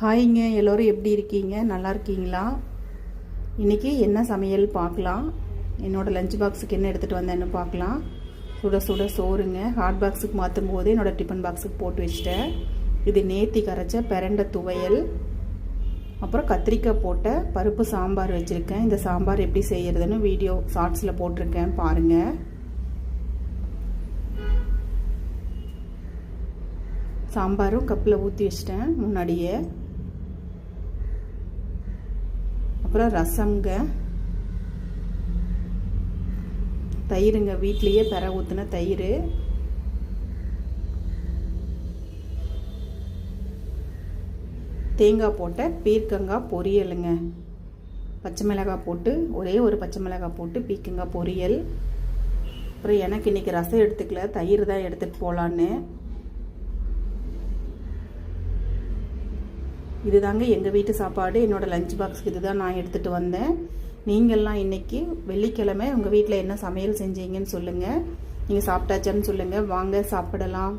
ஹாய்ங்க, எல்லோரும் எப்படி இருக்கீங்க? நல்லா இருக்கீங்களா? இன்றைக்கி என்ன சமையல் பார்க்கலாம். என்னோடய லஞ்ச் பாக்ஸுக்கு என்ன எடுத்துகிட்டு வந்தேன்னு பார்க்கலாம். சுட சுட சோறுங்க. ஹாட் பாக்ஸுக்கு மாற்றும் போது என்னோடய டிஃபன் பாக்ஸுக்கு போட்டு வச்சிட்டேன். இது நேத்தி கரைச்ச பிரண்டை துவையல், அப்புறம் கத்திரிக்காய் போட்ட பருப்பு சாம்பார் வச்சுருக்கேன். இந்த சாம்பார் எப்படி செய்கிறதுன்னு வீடியோ ஷார்ட்ஸில் போட்டிருக்கேன், பாருங்கள். சாம்பாரும் கப்பில் ஊற்றி வச்சிட்டேன் முன்னாடியே. அப்புறம் ரசம்ங்க, தயிருங்க, வீட்லேயே பெற ஊற்றின தயிர், தேங்காய் போட்ட பீர்க்கங்காய் பொரியலுங்க, பச்சை மிளகாய் போட்டு ஒரே ஒரு பச்சை மிளகாய் போட்டு பீர்க்கங்காய் பொரியல். அப்புறம் எனக்கு இன்றைக்கி ரசம் எடுத்துக்கல, தயிர் தான் எடுத்துகிட்டு போகலான்னு. இதுதாங்க எங்கள் வீட்டு சாப்பாடு. என்னோடய லஞ்ச் பாக்ஸுக்கு இதுதான் நான் எடுத்துகிட்டு வந்தேன். நீங்கள்லாம் இன்றைக்கி வெள்ளிக்கிழமை உங்கள் வீட்டில் என்ன சமையல் செஞ்சீங்கன்னு சொல்லுங்கள். நீங்கள் சாப்பிட்டாச்சான்னு சொல்லுங்கள். வாங்க சாப்பிடலாம்.